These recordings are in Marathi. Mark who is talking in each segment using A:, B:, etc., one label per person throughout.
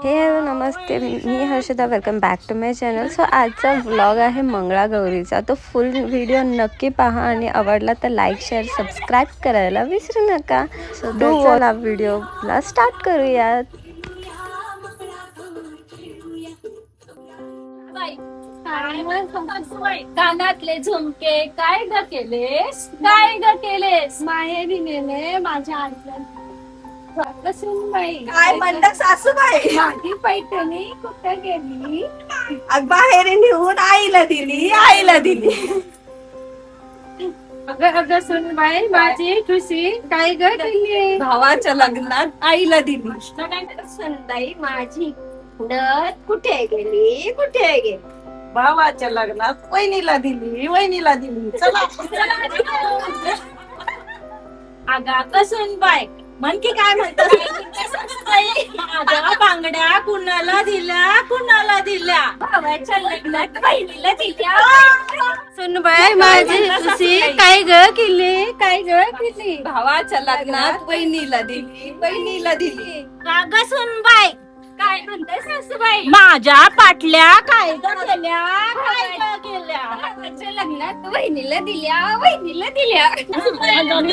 A: हे हॅलो नमस्ते, मी Harshada. Welcome back to my channel. So आजचा व्लॉग आहे मंगळागौरीचा. तो फुल व्हिडिओ नक्की पहा आणि आवडला तर लाईक शेअर सबस्क्राईब करायला विसरू नका. सो चला व्हिडिओला स्टार्ट करूयात.
B: कानातले झुमके काय ग केलेस, काय ग केलेस, माहेरी नेले माझ्या आईला.
C: काय म्हणता सासूबाई?
B: माझी पैठणी कुठे गेली?
C: बाहेर नेऊन आईला दिली, आईला दिली.
B: अगं सुनबाई, माझी खुशी काय ग केली?
C: भावाच्या लग्नात आईला दिली.
B: सुनबाई, माझी नथ कुठे गेली, कुठे गेली?
C: भावाच्या लग्नात वहिनीला दिली, वहिनीला दिली. चला
B: अगं सुनबाई,
C: म्हण की काय म्हणतात?
B: माझ्या बांगड्या कुणाला दिल्या, कुणाला दिल्या? भावाच्या लग्नात बहिणीला दिल्या.
A: सुनबाई, माझी खुशी काय ग केली, काय ग केली?
C: भावाच्या लग्नात वहिनीला दिली, वहिनीला दिली.
B: अगं सुनबाई, काय म्हणते सासूबाई? माझ्या पाटल्या काय ग केल्या, काय ग केल्या? भावाच्या लग्नात वहिनीला दिल्या, वहिनीला दिल्या. अगं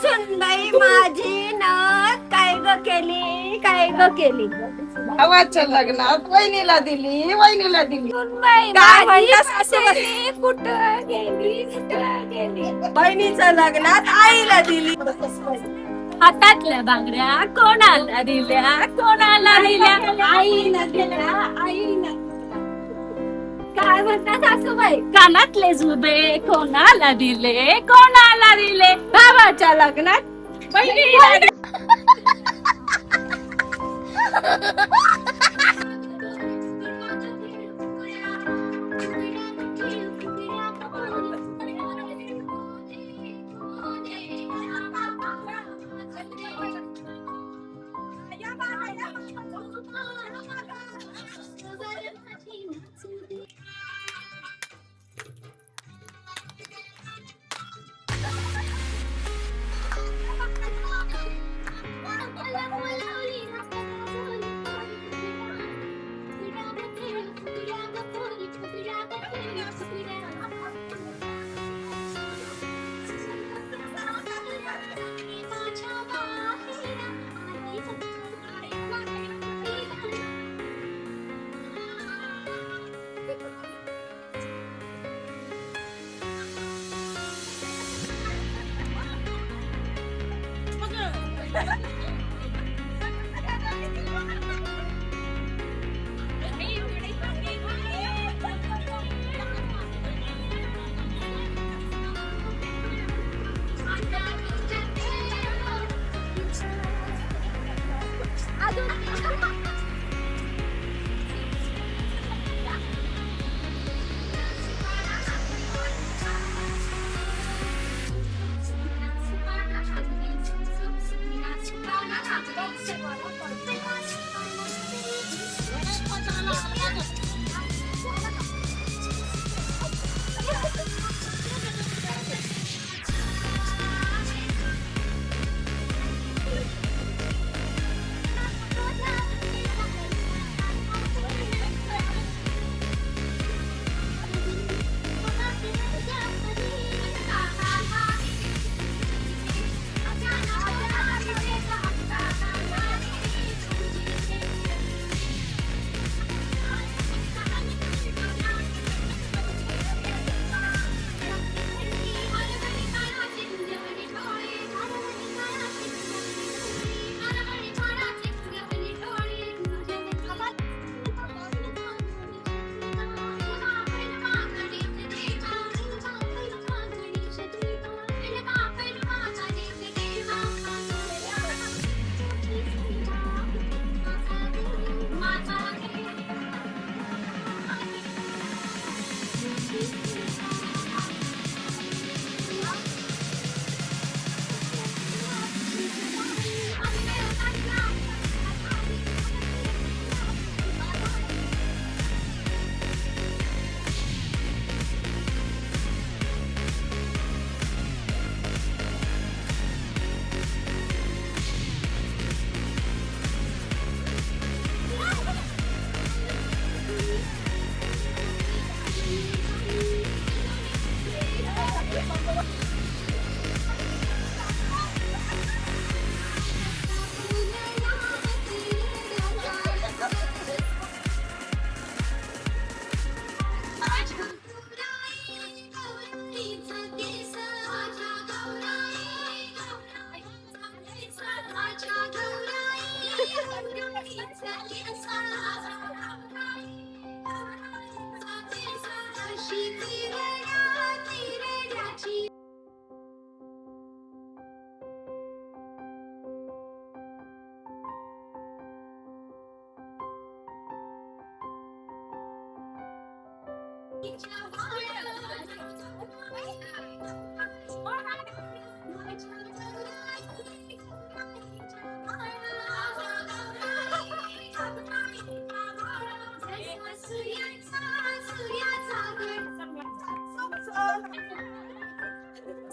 B: सुनबाई, माझी नथ काय ग केली, काय ग केली?
C: भावाच्या लग्नात वहिनीला दिली, वहिनीला दिली.
B: सुनबाई,
C: काय
B: माझी
C: म्हणता सासूबाई?
B: पैठणी कुठं गेली, कुठं गेली?
C: बहिणीच्या लग्नात आईला दिली.
B: हातातल्या बांगड्या कोणाला दिल्या, कोणाला दिल्या? आईला दिल्या, आईला. काय म्हणता सासूबाई? कानातले जुबे कोणाला दिले, कोणाला दिले? भावाच्या लग्नात बहिणीला दिले.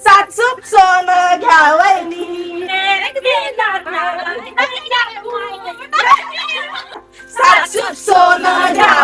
C: सासूप सोनं घ्या वहिनी, सासूप सोनं घ्या.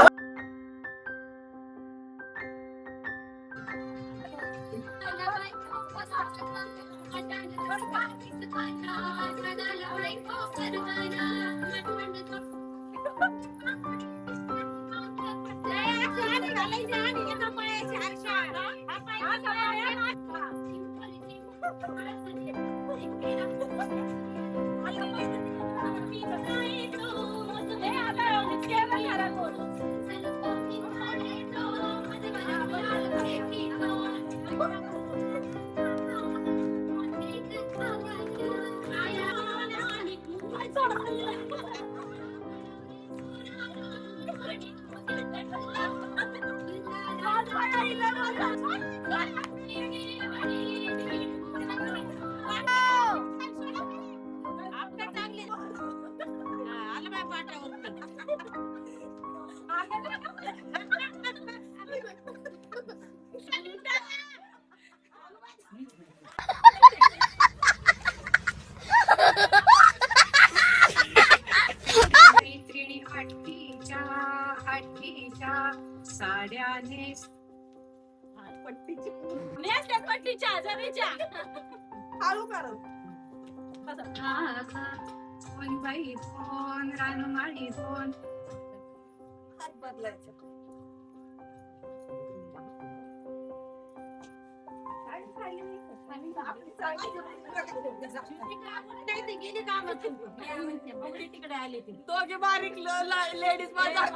C: साड्याने
B: पट्टीच्या जरीच्या
C: हळू करू.
B: कोण बाई कोण रानमाळी कोण
C: हात बदलायचं.
B: तिकडे आले ते
C: दोघे बारीक लेडीज माझ्या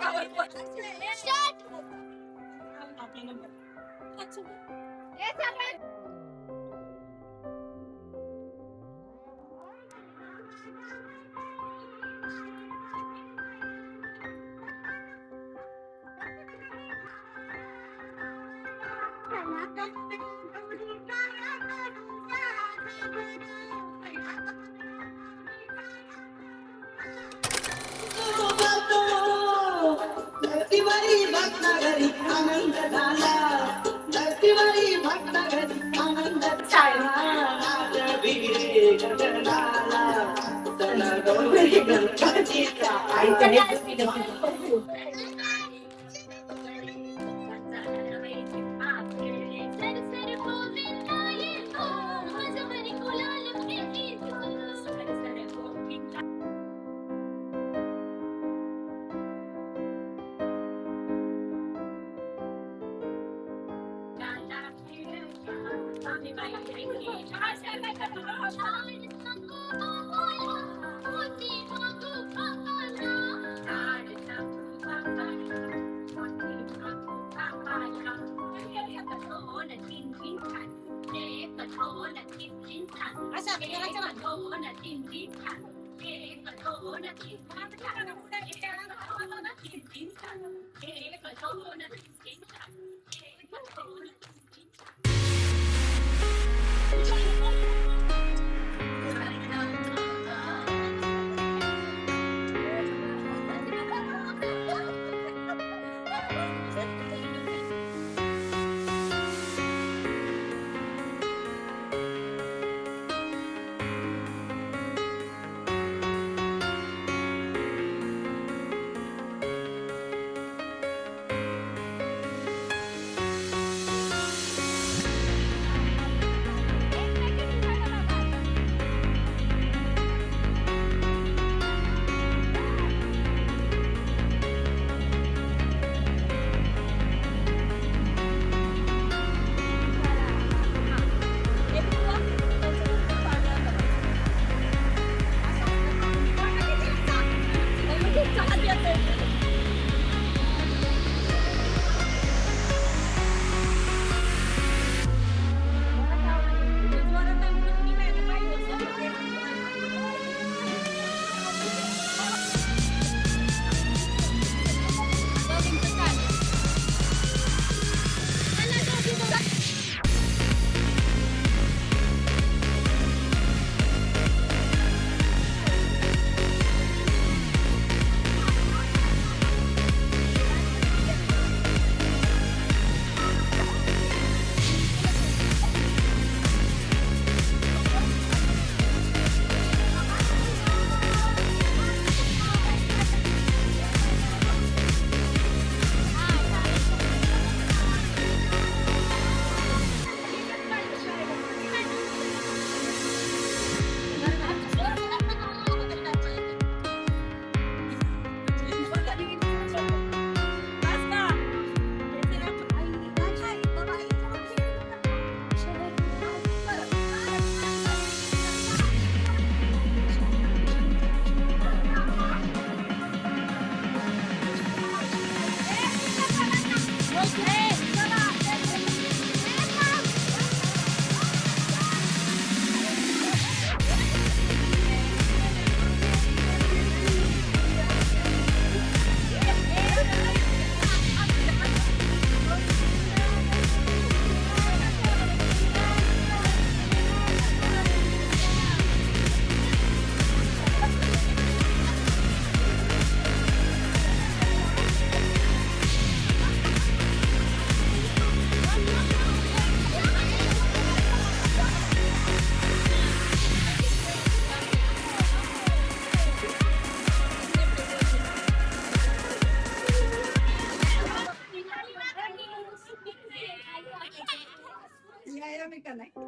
C: धरतीवरी भक्तगरी आनंद झाला, धरतीवरी भक्तगरी आनंद झाला. भिडे गगनाला तन गौरी गणपतीचा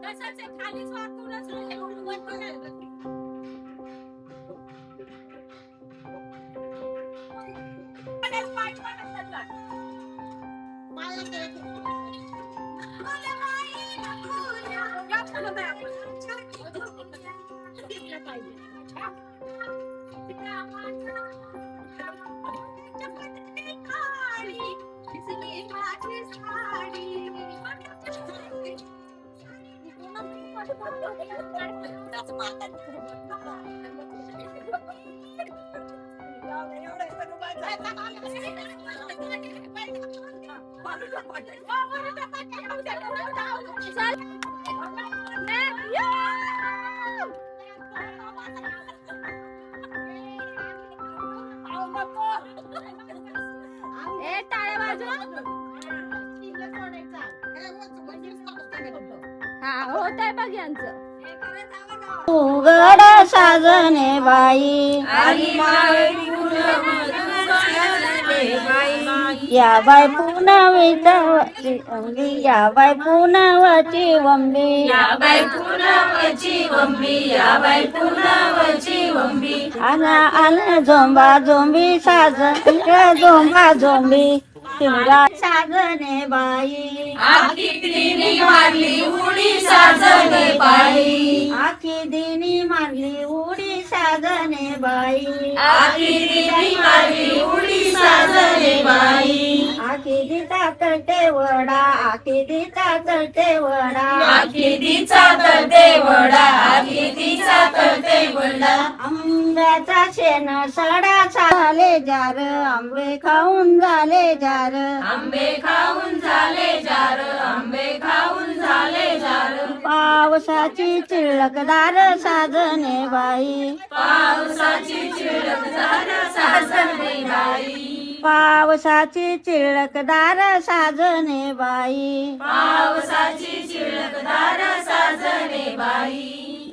B: तसंच आहे, खालीच वाकूनच राहिले, वर पण आहे. ए टाळ्या वाजव. हा होत आहे बघ यांचं.
A: उघड साजने बाई या बाय पुनवितवची अंबी या बाय पुनवची वंबी आना आना झोंबा झोंबी साजन झोंबा झोंबी शिमगा साजने बाई आखी दिनी मारली उडी साजने बाई आखी दिता करते वडा आंब्याचा शेण सडा झाले जार आंबे खाऊन झाले जार पावसाची चिळकदार साजने बाई पावसाची चिळकदार साजने बाई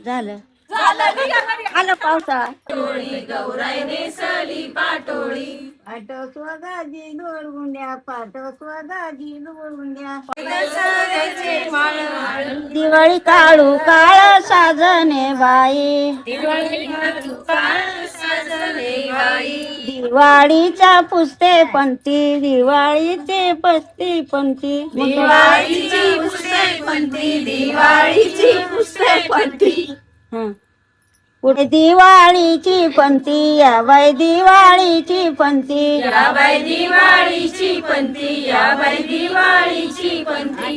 A: झालं आलं पावसा पाटो स्वगाजी दोरगुंड्या दिवाळी काळू काळ साजने बाई दिवाळीच्या पुसते पंथी दिवाळीचे पसती पंथी पुढे दिवाळीची पंथी या बाई दिवाळीची पंथी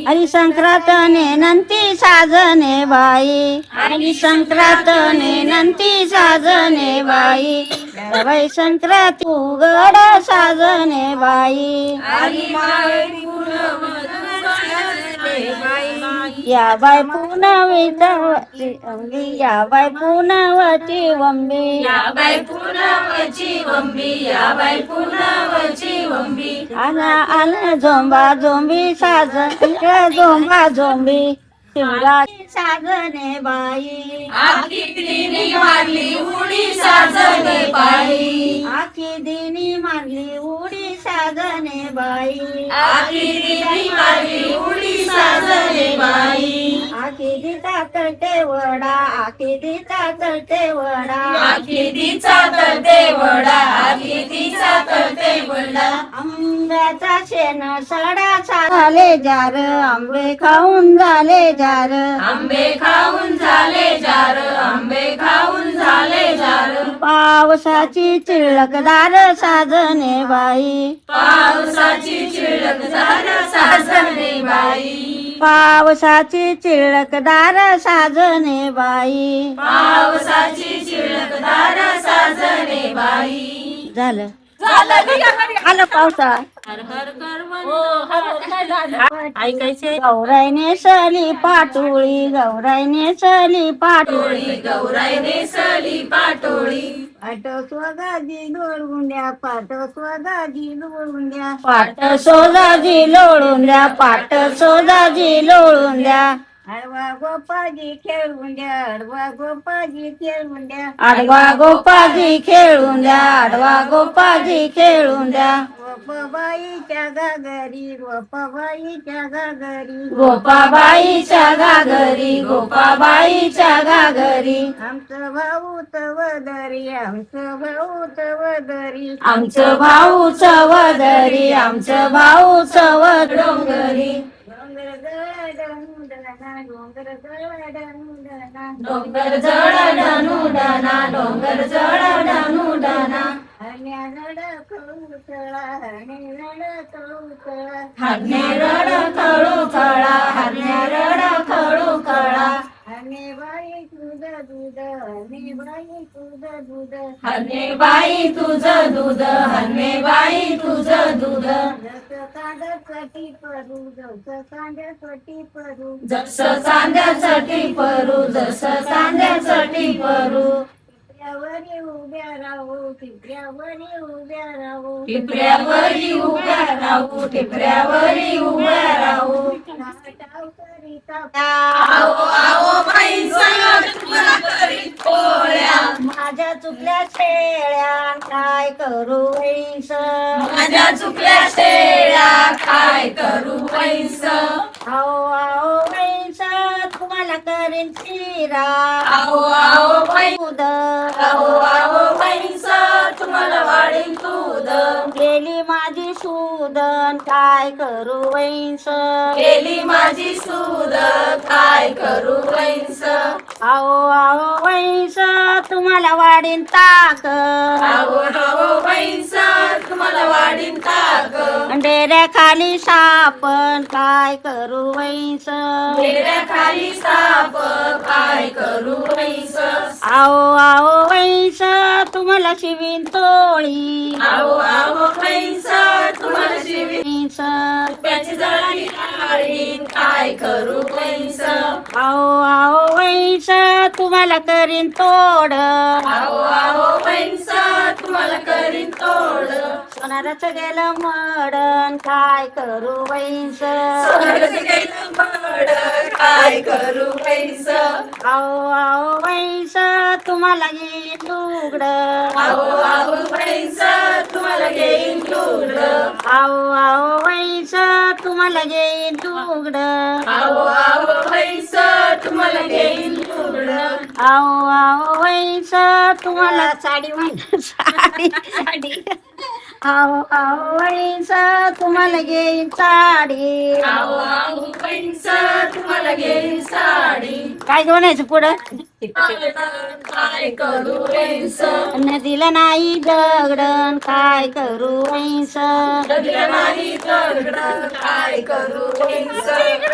A: आणि संक्रांतने नंती साजने बाई बाई संक्रांत उघड साजने बाई या बाय पुनवितवची अंबी या बाय पुनवची वंबी आना आना झोंबा झोंबी साजन झोंबा झोंबी शिमगा साजने बाई आखी दिनी मारली उडी साजने बाई आखी दिता करते वडा आंब्याचा शेण सडा झाले जार आंबे खाऊन झाले जार पावसाची चिळकदार साजने बाई पावसाची चिळकदार साजने बाई झालं आलं पावसा
B: ऐकायचे
A: गौराईने सली पाटोळी पाटो स्वगाजी दोरगुंड्या पाट सोजाजी लोळून द्या आडवा गोपाजी खेळून द्या आडवा गोपाजी खेळून द्या
C: गोपाबाईच्या घागरी गोपाबाईच्या घागरी
B: गोपाबाईच्या घागरी गोपाबाईच्या घागरी
C: आमचं भाऊ तवदरी आमचं भाऊ तवदरी
B: आमचं भाऊ चवदरी आमचं भाऊ चवद डोंगरी
C: डोंगर जळ डनुडना डोंगर जळ डनुडना
B: डोंगर जळ डनुडना डोंगर जळ डनुडना
C: हरण्यारड कळूतळा हरण्यारड कळूतळा
B: हरणे रड खळू खळा हरणे रड खळू खळा
C: हरणे बाई तुझं दूध हरणे बाई तुझं दूध
B: हरणे बाई तुझं दूध हरणे बाई तुझं दूध
C: जसं कांद्यासाठी परू जसं कांद्यासाठी परू
B: जसं कांद्यासाठी परू जसं कांद्यासाठी परू
C: टिपऱ्यावरी उभ्या राहू टिपऱ्यावरी उभ्या राहू
B: टिपऱ्यावरी उभ्या राहू टिपऱ्यावरी उभ्या राहू
C: नाटाव करीता
B: आओ आओ बाईंचा तुला करीत पोळ्या
C: माझ्या चुकल्या शेळ्या काय करू वैस
B: माझ्या चुकल्या शेळ्या काय करू वैस
C: आओ आओ वैस तुम्हाला करीन शिरा
B: आओ आओ बाई
C: दूध
B: आओ आओ बाईंच तुम्हाला वाढील दूध
C: गेली माझी सूदन काय करू वैस
B: गेली माझी सूद काय करू वैस
C: आओ आओ वैस तुम्हाला वाढीन ताक
B: आओ आओ बाईंच तुम्हाला वाढील ताक
C: डेऱ्या खाली सापण काय करू वैस
B: खाली साप काय करू वैस
C: आओ आओ वैस तुम्हाला शिवीन तोळी
B: आओ आओ बाईंच तुम्हाला शिवी
C: वैस
B: त्याची जळाली काळी काय करू वैस
C: आओ आओ वैस तुम्हाला करीन तोड
B: आओ आओ बाईंच तुम्हाला करीन तोड
C: सोनाराचं गेलं मडण काय करू वैस
B: काय करू वैस
C: आओ आओ वैस तुम्हाला येईन लुगड
B: आओ आओ वैस तुम्हाला घेईन लुगड
C: आओ आओ वैस तुम्हाला येईन लुगड
B: आओ आओ वैस तुम्हाला घेईन लुगड
C: आओ आओ वैस तुम्हाला साडी म्हण साडी साडी आओ आओ वैस तुम्हाला घेईन साडी
B: आओ आओ वैस तुम्हाला घेईन साडी
C: काय म्हणायचं पुढं
B: काय करू वैस
C: नदीला नाही दगडन काय करू वैस
B: नदीला नाही दगड काय करू वैस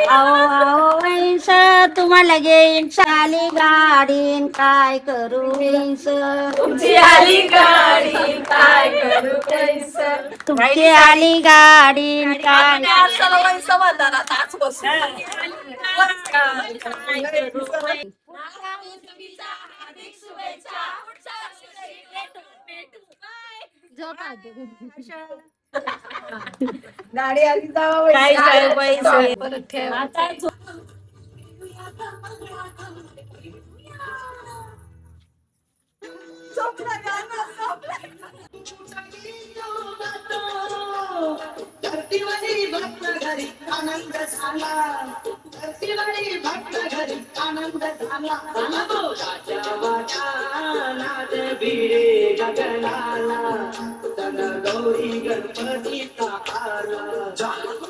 C: आओ आओ वैस तुम्हाला घेईन चाली गाडीन काय करू वैस
B: तुमची आली गाडी काय करू वैस
C: तुमची आली गाडीन काय
B: गाडी आली जावा परत ठेव आता
D: धरतीवरी भक्त घरी आनंद झाला धरतीवरी भक्त घरी आनंद झाला राजा वाटा नाद भिडे गगनाला तन गौरी गणपतीचा आला